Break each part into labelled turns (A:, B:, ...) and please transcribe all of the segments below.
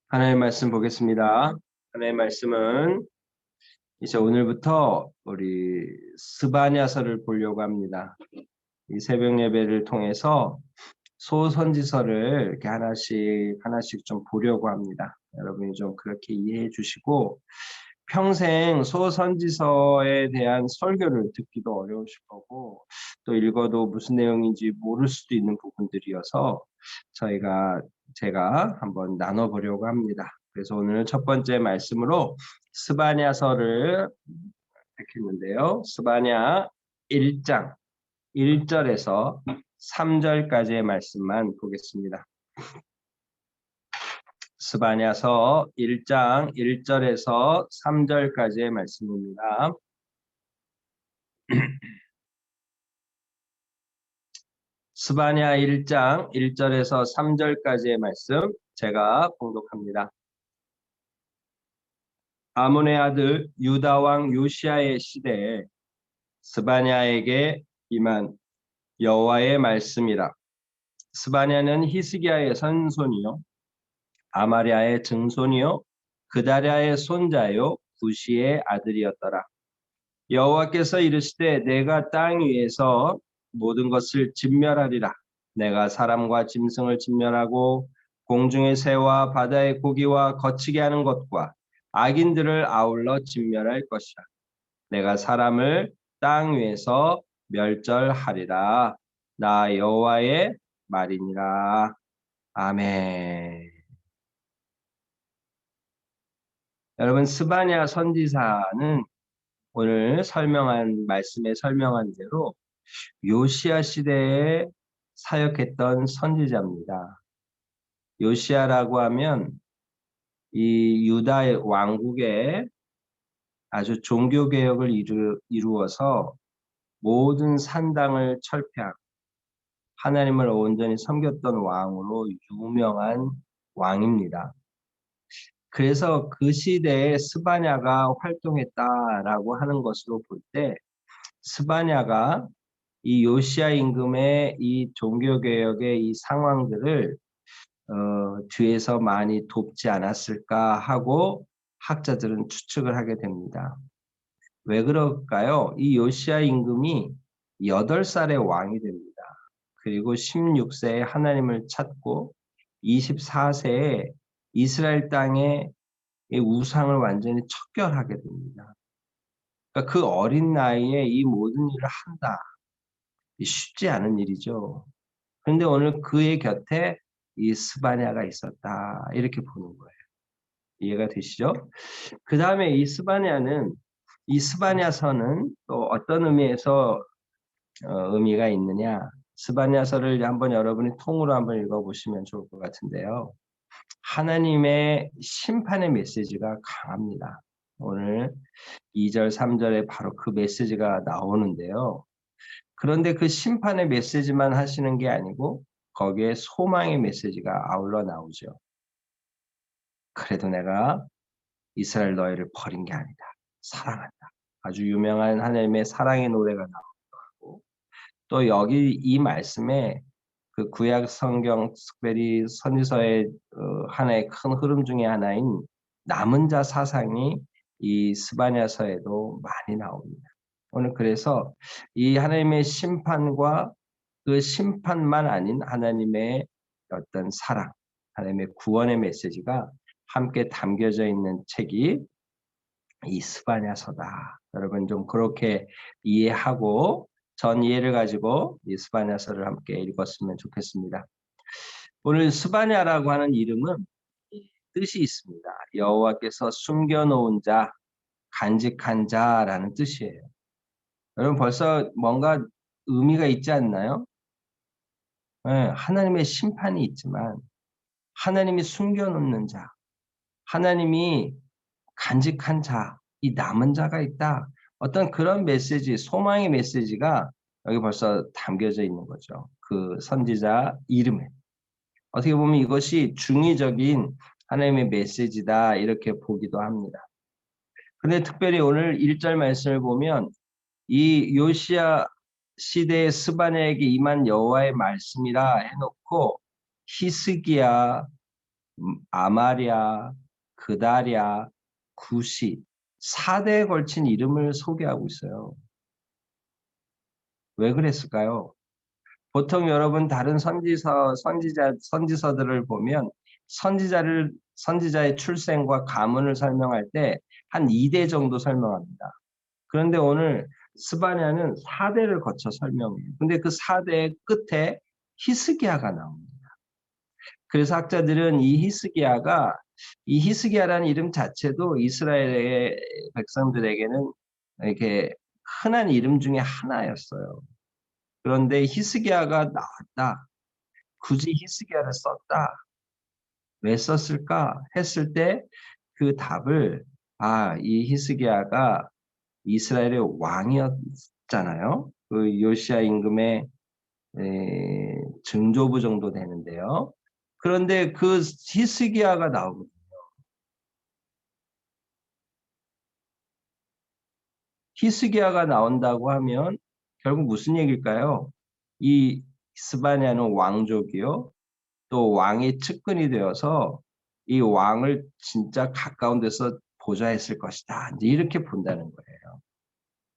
A: 하나님의 말씀 보겠습니다. 하나님의 말씀은 이제 오늘부터 우리 스바냐서를 보려고 합니다. 이 새벽 예배를 통해서 소선지서를 이렇게 하나씩 좀 보려고 합니다. 여러분이 좀 그렇게 이해해 주시고 평생 소선지서에 대한 설교를 듣기도 어려우실 거고 또 읽어도 무슨 내용인지 모를 수도 있는 부분들이어서 제가 한번 나눠보려고 합니다. 그래서 오늘 첫 번째 말씀으로 스바냐서를 택했는데요. 스바냐 1장 1절에서 3절까지의 말씀만 보겠습니다. 스바냐서 1장 1절에서 3절까지의 말씀입니다. 스바냐 1장 1절에서 3절까지의 말씀 제가 봉독합니다. 아몬의 아들 유다 왕 요시야의 시대에 스바냐에게 임한 여호와의 말씀이라. 스바냐는 히스기야의 선손이요 아마랴의 증손이요 그다랴의 손자요 구시의 아들이었더라. 여호와께서 이르시되 내가 땅 위에서 모든 것을 진멸하리라. 내가 사람과 짐승을 진멸하고 공중의 새와 바다의 고기와 거치게 하는 것과 악인들을 아울러 진멸할 것이라. 내가 사람을 땅 위에서 멸절하리라. 나 여호와의 말이니라. 아멘. 여러분, 스바냐 선지자는 오늘 말씀에 설명한 대로 요시야 시대에 사역했던 선지자입니다. 요시야라고 하면 이 유다 왕국의 아주 종교개혁을 이루어서 모든 산당을 철폐하고 하나님을 온전히 섬겼던 왕으로 유명한 왕입니다. 그래서 그 시대에 스바냐가 활동했다라고 하는 것으로 볼 때 스바냐가 이 요시야 임금의 이 종교개혁의 이 상황들을 뒤에서 많이 돕지 않았을까 하고 학자들은 추측을 하게 됩니다. 왜 그럴까요? 이 요시야 임금이 8살의 왕이 됩니다. 그리고 16세에 하나님을 찾고 24세에 이스라엘 땅의 우상을 완전히 척결하게 됩니다. 그러니까 그 어린 나이에 이 모든 일을 한다. 쉽지 않은 일이죠. 그런데 오늘 그의 곁에 이 스바냐가 있었다. 이렇게 보는 거예요. 이해가 되시죠? 그 다음에 이 스바냐서는 또 어떤 의미에서 의미가 있느냐? 스바냐서를 한번 여러분이 통으로 한번 읽어보시면 좋을 것 같은데요. 하나님의 심판의 메시지가 강합니다. 오늘 2절, 3절에 바로 그 메시지가 나오는데요. 그런데 그 심판의 메시지만 하시는 게 아니고 거기에 소망의 메시지가 아울러 나오죠. 그래도 내가 이스라엘 너희를 버린 게 아니다. 사랑한다. 아주 유명한 하나님의 사랑의 노래가 나오고 또 여기 이 말씀에 그 구약 성경 특별히 선지서의 하나의 큰 흐름 중에 하나인 남은 자 사상이 이 스바냐서에도 많이 나옵니다. 오늘 그래서 이 하나님의 심판과 그 심판만 아닌 하나님의 어떤 사랑, 하나님의 구원의 메시지가 함께 담겨져 있는 책이 이 스바냐서다. 여러분 좀 그렇게 이해하고 전 이해를 가지고 이 스바냐서를 함께 읽었으면 좋겠습니다. 오늘 스바냐라고 하는 이름은 뜻이 있습니다. 여호와께서 숨겨놓은 자, 간직한 자라는 뜻이에요. 여러분 벌써 뭔가 의미가 있지 않나요? 네, 하나님의 심판이 있지만 하나님이 숨겨놓는 자, 하나님이 간직한 자, 이 남은 자가 있다. 어떤 그런 메시지, 소망의 메시지가 여기 벌써 담겨져 있는 거죠. 그 선지자 이름에. 어떻게 보면 이것이 중의적인 하나님의 메시지다 이렇게 보기도 합니다. 그런데 특별히 오늘 1절 말씀을 보면 이 요시야 시대의 스바냐에게 임한 여호와의 말씀이라 해놓고 히스기야 아마랴, 그다랴, 구시 4대에 걸친 이름을 소개하고 있어요. 왜 그랬을까요? 보통 여러분 다른 선지서들을 보면 선지자의 출생과 가문을 설명할 때 한 2대 정도 설명합니다. 그런데 오늘 스바냐는 4대를 거쳐 설명해요. 근데 그 4대의 끝에 히스기야가 나옵니다. 그래서 학자들은 이 히스기야라는 이름 자체도 이스라엘의 백성들에게는 이렇게 흔한 이름 중에 하나였어요. 그런데 히스기야가 나왔다. 굳이 히스기야를 썼다. 왜 썼을까 했을 때 그 답을 이 히스기야가 이스라엘의 왕이었잖아요. 그 요시야 임금의 증조부 정도 되는데요. 그런데 그 히스기야가 나오거든요. 히스기야가 나온다고 하면 결국 무슨 얘기일까요? 이 스바냐는 왕족이요. 또 왕의 측근이 되어서 이 왕을 진짜 가까운 데서 보좌했을 것이다. 이제 이렇게 본다는 거예요.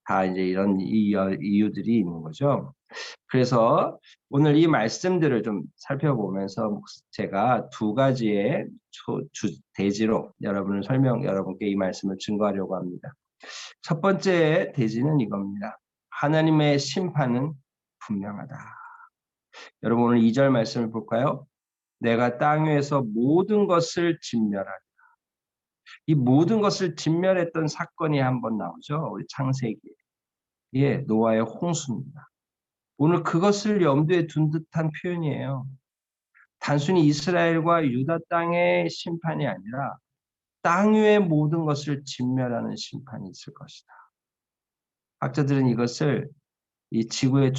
A: 다 이제 이런 이유들이 있는 거죠. 그래서 오늘 이 말씀들을 좀 살펴보면서 제가 두 가지의 대지로 여러분께 이 말씀을 증거하려고 합니다. 첫 번째 대지는 이겁니다. 하나님의 심판은 분명하다. 여러분 오늘 2절 말씀을 볼까요? 내가 땅 위에서 모든 것을 진멸하리라. 이 모든 것을 진멸했던 사건이 한번 나오죠. 우리 창세기에. 예, 노아의 홍수입니다. 오늘 그것을 염두에 둔 듯한 표현이에요. 단순히 이스라엘과 유다 땅의 심판이 아니라 땅 위의 모든 것을 진멸하는 심판이 있을 것이다. 학자들은 이것을 이 지구의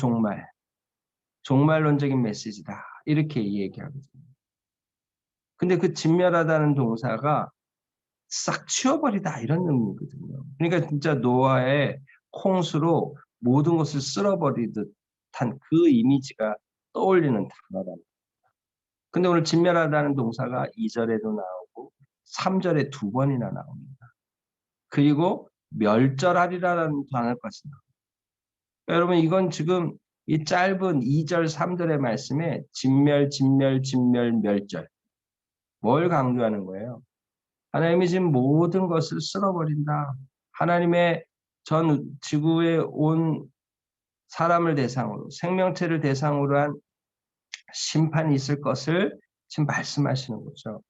A: 종말론적인 메시지다. 이렇게 얘기하거든요. 근데 그 진멸하다는 동사가 싹 치워버리다 이런 의미거든요. 그러니까 진짜 노아의 홍수로 모든 것을 쓸어버리듯한 그 이미지가 떠올리는 단어다. 근데 오늘 진멸하다는 동사가 2절에도 나오고 3절에 2번이나 나옵니다. 그리고 멸절하리라는 단어까지 나옵니다. 여러분 이건 지금 이 짧은 2절 3절의 말씀에 진멸, 멸절 뭘 강조하는 거예요? 하나님이 지금 모든 것을 쓸어버린다. 하나님의 전 지구에 온 사람을 대상으로 생명체를 대상으로 한 심판이 있을 것을 지금 말씀하시는 거죠.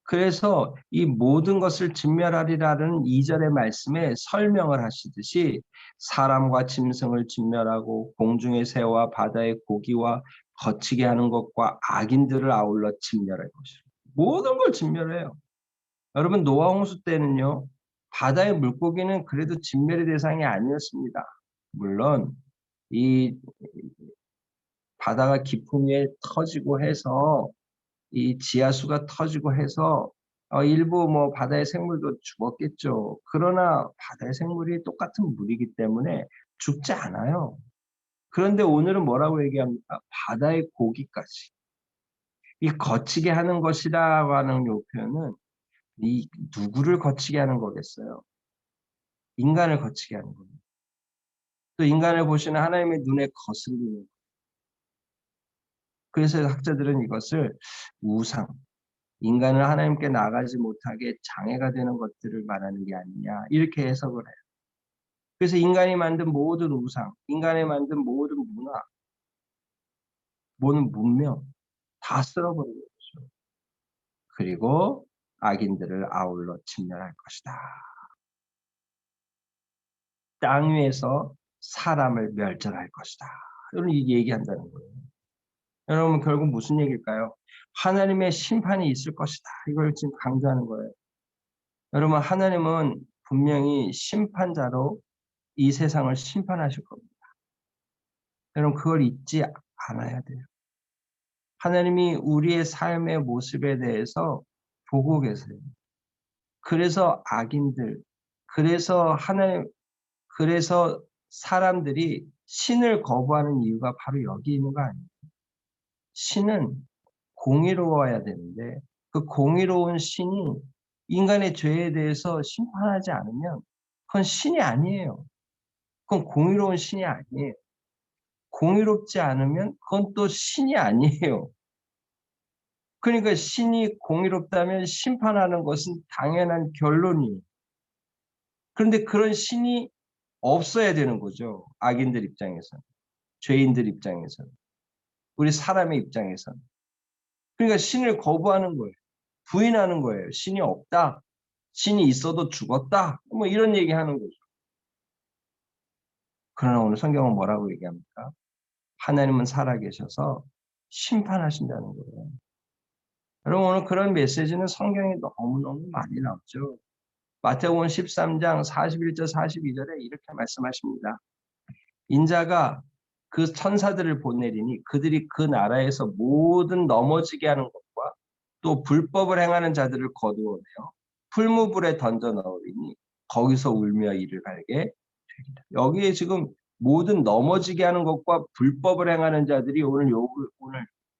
A: 그래서 이 모든 것을 진멸하리라는 2절의 말씀에 설명을 하시듯이 사람과 짐승을 진멸하고 공중의 새와 바다의 고기와 거치게 하는 것과 악인들을 아울러 진멸할 것이다. 모든 걸 진멸해요. 여러분 노아 홍수 때는요. 바다의 물고기는 그래도 진멸의 대상이 아니었습니다. 물론 이 바다가 깊음에 터지고 해서 이 지하수가 터지고 해서 일부 뭐 바다의 생물도 죽었겠죠. 그러나 바다의 생물이 똑같은 물이기 때문에 죽지 않아요. 그런데 오늘은 뭐라고 얘기합니까? 바다의 고기까지. 이 거치게 하는 것이라고 하는 요 표현은 이 누구를 거치게 하는 거겠어요? 인간을 거치게 하는 겁니다. 또 인간을 보시는 하나님의 눈에 거슬리는 거예요. 그래서 학자들은 이것을 우상, 인간을 하나님께 나가지 못하게 장애가 되는 것들을 말하는 게 아니냐 이렇게 해석을 해요. 그래서 인간이 만든 모든 우상, 인간이 만든 모든 문화, 모든 문명 다 쓸어버리는 거죠. 그리고 악인들을 아울러 진멸할 것이다. 땅 위에서 사람을 멸절할 것이다. 이런 얘기한다는 거예요. 여러분 결국 무슨 얘기일까요? 하나님의 심판이 있을 것이다. 이걸 지금 강조하는 거예요. 여러분 하나님은 분명히 심판자로 이 세상을 심판하실 겁니다. 여러분 그걸 잊지 않아야 돼요. 하나님이 우리의 삶의 모습에 대해서 보고 계세요. 그래서 악인들, 그래서 사람들이 신을 거부하는 이유가 바로 여기 있는 거 아니에요. 신은 공의로워야 되는데 그 공의로운 신이 인간의 죄에 대해서 심판하지 않으면 그건 신이 아니에요. 그건 공의로운 신이 아니에요. 공의롭지 않으면 그건 또 신이 아니에요. 그러니까 신이 공의롭다면 심판하는 것은 당연한 결론이에요. 그런데 그런 신이 없어야 되는 거죠. 악인들 입장에서는. 죄인들 입장에서는. 우리 사람의 입장에서는. 그러니까 신을 거부하는 거예요. 부인하는 거예요. 신이 없다. 신이 있어도 죽었다. 뭐 이런 얘기하는 거죠. 그러나 오늘 성경은 뭐라고 얘기합니까? 하나님은 살아계셔서 심판하신다는 거예요. 여러분 오늘 그런 메시지는 성경에 너무너무 많이 나오죠. 마태복음 13장 41절 42절에 이렇게 말씀하십니다. 인자가 그 천사들을 보내리니 그들이 그 나라에서 모든 넘어지게 하는 것과 또 불법을 행하는 자들을 거두어내어 풀무불에 던져 넣으리니 거기서 울며 이를 갈게 되리라. 여기에 지금 모든 넘어지게 하는 것과 불법을 행하는 자들이 오늘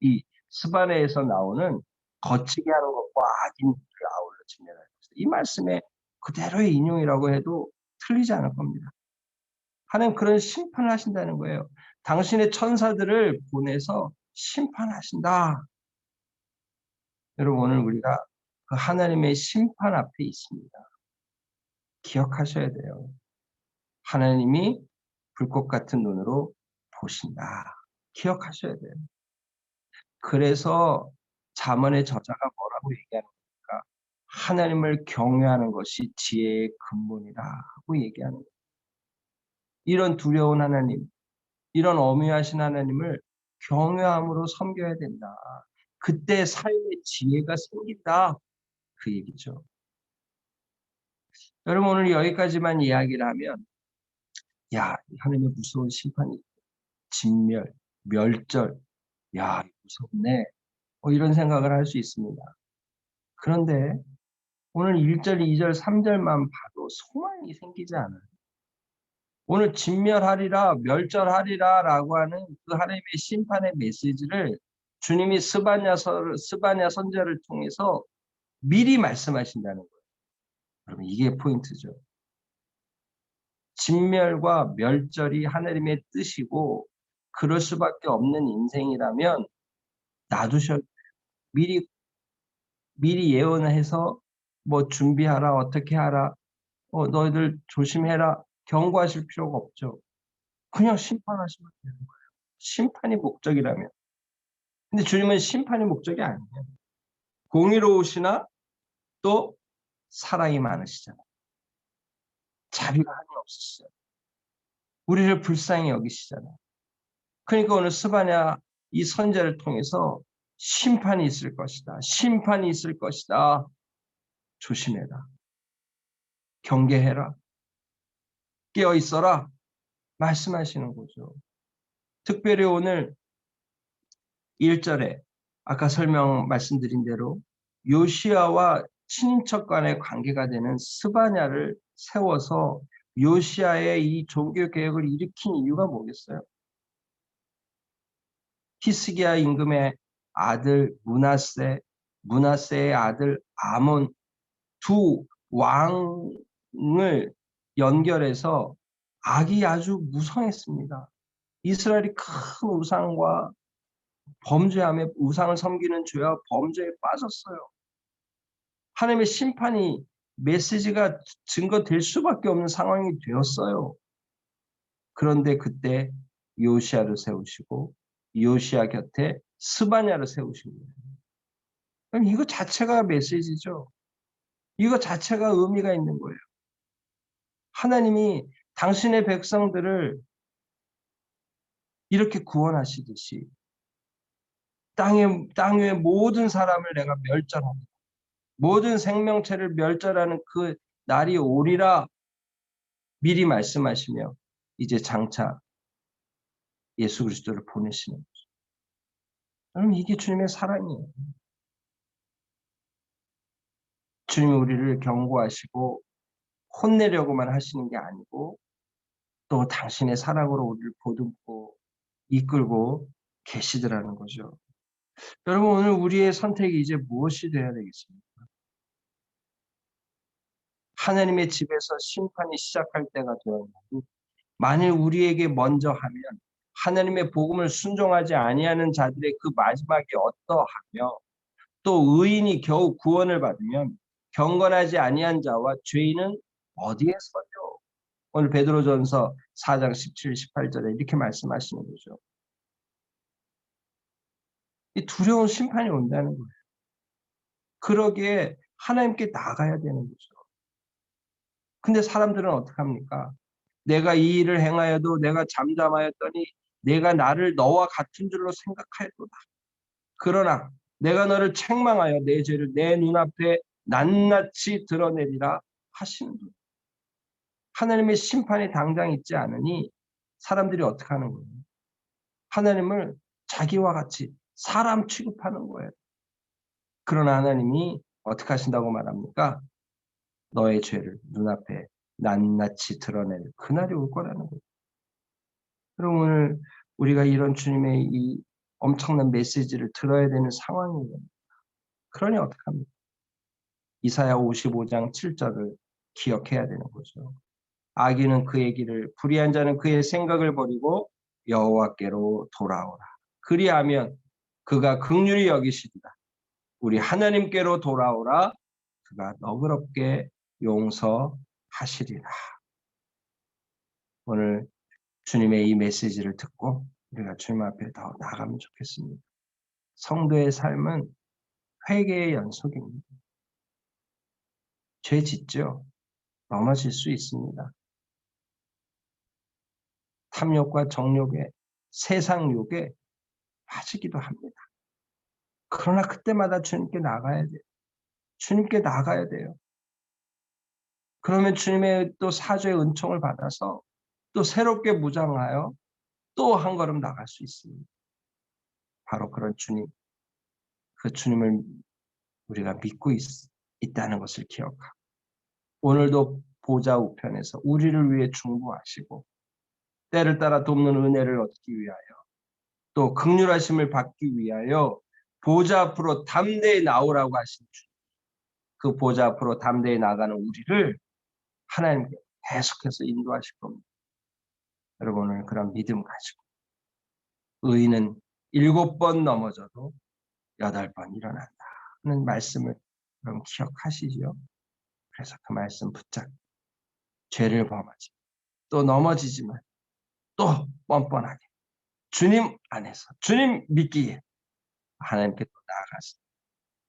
A: 이 스바냐에서 나오는 거치게 하는 것과 악인들을 아울러 직면하는 것입니다. 이 말씀에 그대로의 인용이라고 해도 틀리지 않을 겁니다. 하나님 그런 심판을 하신다는 거예요. 당신의 천사들을 보내서 심판하신다. 여러분 오늘 우리가 그 하나님의 심판 앞에 있습니다. 기억하셔야 돼요. 하나님이 불꽃 같은 눈으로 보신다. 기억하셔야 돼요. 그래서 잠언의 저자가 뭐라고 얘기하는가? 하나님을 경외하는 것이 지혜의 근본이라고 얘기하는 거예요. 이런 두려운 하나님, 이런 엄위하신 하나님을 경외함으로 섬겨야 된다. 그때 삶의 지혜가 생긴다. 그 얘기죠. 여러분 오늘 여기까지만 이야기를 하면 야, 하나님의 무서운 심판이 진멸, 멸절, 야, 무섭네. 이런 생각을 할 수 있습니다. 그런데 오늘 1절, 2절, 3절만 봐도 소망이 생기지 않아요. 오늘 진멸하리라, 멸절하리라라고 하는 그 하나님의 심판의 메시지를 주님이 스바냐 선지자를 통해서 미리 말씀하신다는 거예요. 여러분 이게 포인트죠. 진멸과 멸절이 하나님의 뜻이고 그럴 수밖에 없는 인생이라면 놔두셔 미리 예언해서 뭐 준비하라 어떻게 하라 너희들 조심해라 경고하실 필요가 없죠. 그냥 심판하시면 되는 거예요. 심판이 목적이라면. 근데 주님은 심판이 목적이 아니에요. 공의로우시나 또 사랑이 많으시잖아요. 자비가 한이 없으시잖아요. 우리를 불쌍히 여기시잖아요. 그러니까 오늘 스바냐 이 선제를 통해서 심판이 있을 것이다. 심판이 있을 것이다. 조심해라. 경계해라. 깨어 있어라. 말씀하시는 거죠. 특별히 오늘 1절에 아까 말씀드린 대로 요시야와 친인척 간의 관계가 되는 스바냐를 세워서 요시야의 이 종교 개혁을 일으킨 이유가 뭐겠어요? 히스기야 임금의 아들 문하세의 아들 아몬 두 왕을 연결해서 악이 아주 무성했습니다. 이스라엘이 큰 우상과 범죄함에 우상을 섬기는 죄와 범죄에 빠졌어요. 하나님의 심판이 메시지가 증거될 수밖에 없는 상황이 되었어요. 그런데 그때 요시야를 세우시고 요시야 곁에 스바냐를 세우신 거예요. 그럼 이거 자체가 메시지죠. 이거 자체가 의미가 있는 거예요. 하나님이 당신의 백성들을 이렇게 구원하시듯이 땅 위의 모든 사람을 내가 멸절한다. 모든 생명체를 멸절하는 그 날이 오리라 미리 말씀하시며 이제 장차 예수 그리스도를 보내시는 거죠. 여러분 이게 주님의 사랑이에요. 주님이 우리를 경고하시고 혼내려고만 하시는 게 아니고 또 당신의 사랑으로 우리를 보듬고 이끌고 계시더라는 거죠. 여러분, 오늘 우리의 선택이 이제 무엇이 되어야 되겠습니까? 하나님의 집에서 심판이 시작할 때가 되었나니 만일 우리에게 먼저 하면 하나님의 복음을 순종하지 아니하는 자들의 그 마지막이 어떠하며 또 의인이 겨우 구원을 받으면 경건하지 아니한 자와 죄인은 어디에 서죠? 오늘 베드로전서 4장 17, 18절에 이렇게 말씀하시는 거죠. 이 두려운 심판이 온다는 거예요. 그러기에 하나님께 나가야 되는 거죠. 근데 사람들은 어떻게 합니까? 내가 이 일을 행하여도 내가 잠잠하였더니 내가 나를 너와 같은 줄로 생각하였도다. 그러나 내가 너를 책망하여 내 죄를 내 눈앞에 낱낱이 드러내리라 하시는 분. 하나님의 심판이 당장 있지 않으니 사람들이 어떻게 하는 거예요? 하나님을 자기와 같이 사람 취급하는 거예요. 그러나 하나님이 어떻게 하신다고 말합니까? 너의 죄를 눈앞에 낱낱이 드러낼 그날이 올 거라는 거예요. 그럼 오늘 우리가 이런 주님의 이 엄청난 메시지를 들어야 되는 상황이에요. 그러니 어떡합니까? 이사야 55장 7절을 기억해야 되는 거죠. 악인은 그의 길을, 불의한 자는 그의 생각을 버리고 여호와께로 돌아오라. 그리하면 그가 긍휼히 여기시리라. 우리 하나님께로 돌아오라. 그가 너그럽게 용서하시리라. 오늘 주님의 이 메시지를 듣고 우리가 주님 앞에 더 나아가면 좋겠습니다. 성도의 삶은 회개의 연속입니다. 죄 짓죠. 넘어질 수 있습니다. 탐욕과 정욕에 세상 욕에 빠지기도 합니다. 그러나 그때마다 주님께 나가야 돼요. 주님께 나가야 돼요. 그러면 주님의 또 사죄의 은총을 받아서 또 새롭게 무장하여 또 한 걸음 나갈 수 있습니다. 바로 그런 주님, 그 주님을 우리가 믿고 있다는 것을 기억하고 오늘도 보좌 우편에서 우리를 위해 중보하시고 때를 따라 돕는 은혜를 얻기 위하여 또 긍휼하심을 받기 위하여 보좌 앞으로 담대히 나오라고 하신 주님, 그 보좌 앞으로 담대히 나가는 우리를 하나님께 계속해서 인도하실 겁니다. 여러분 오늘 그런 믿음 가지고 의인은 7번 넘어져도 8번 일어난다 하는 말씀을 여러분 기억하시죠? 그래서 그 말씀 붙잡고 죄를 범하지 또 넘어지지만 또 뻔뻔하게 주님 안에서 주님 믿기에 하나님께 또 나아가서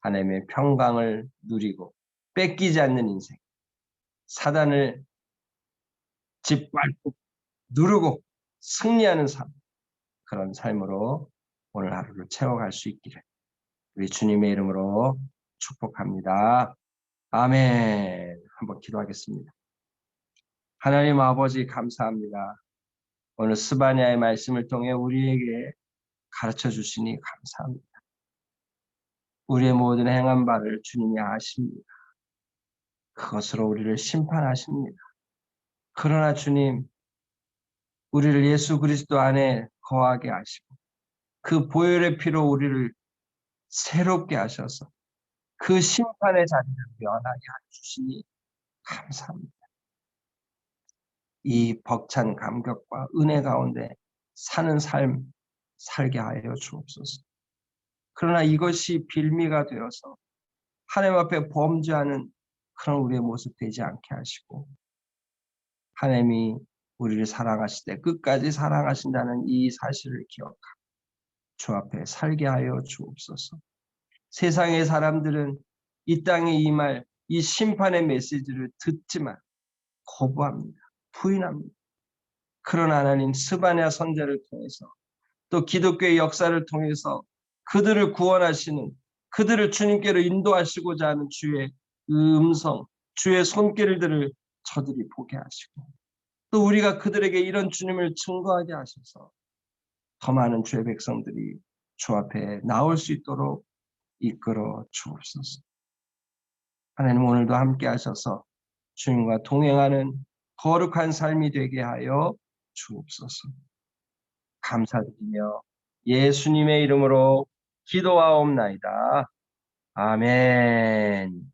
A: 하나님의 평강을 누리고 뺏기지 않는 인생, 사단을 짓밟고 누르고 승리하는 삶, 그런 삶으로 오늘 하루를 채워갈 수 있기를 우리 주님의 이름으로 축복합니다. 아멘. 한번 기도하겠습니다. 하나님 아버지 감사합니다. 오늘 스바냐의 말씀을 통해 우리에게 가르쳐 주시니 감사합니다. 우리의 모든 행한 바를 주님이 아십니다. 그것으로 우리를 심판하십니다. 그러나 주님, 우리를 예수 그리스도 안에 거하게 하시고 그 보혈의 피로 우리를 새롭게 하셔서 그 심판의 자리를 면하게 해주시니 감사합니다. 이 벅찬 감격과 은혜 가운데 사는 삶 살게 하여 주옵소서. 그러나 이것이 빌미가 되어서 하나님 앞에 범죄하는 그런 우리의 모습 되지 않게 하시고 하나님이 우리를 사랑하실 때 끝까지 사랑하신다는 이 사실을 기억하고 주 앞에 살게 하여 주옵소서. 세상의 사람들은 이 땅에 임할 이 심판의 메시지를 듣지만 거부합니다. 부인합니다. 그러나 하나님 스바냐 선제를 통해서 또 기독교의 역사를 통해서 그들을 구원하시는 그들을 주님께로 인도하시고자 하는 주의 음성, 주의 손길들을 저들이 보게 하시고 또 우리가 그들에게 이런 주님을 증거하게 하셔서 더 많은 주의 백성들이 주 앞에 나올 수 있도록 이끌어 주옵소서. 하나님 오늘도 함께 하셔서 주님과 동행하는 거룩한 삶이 되게 하여 주옵소서. 감사드리며 예수님의 이름으로 기도하옵나이다. 아멘.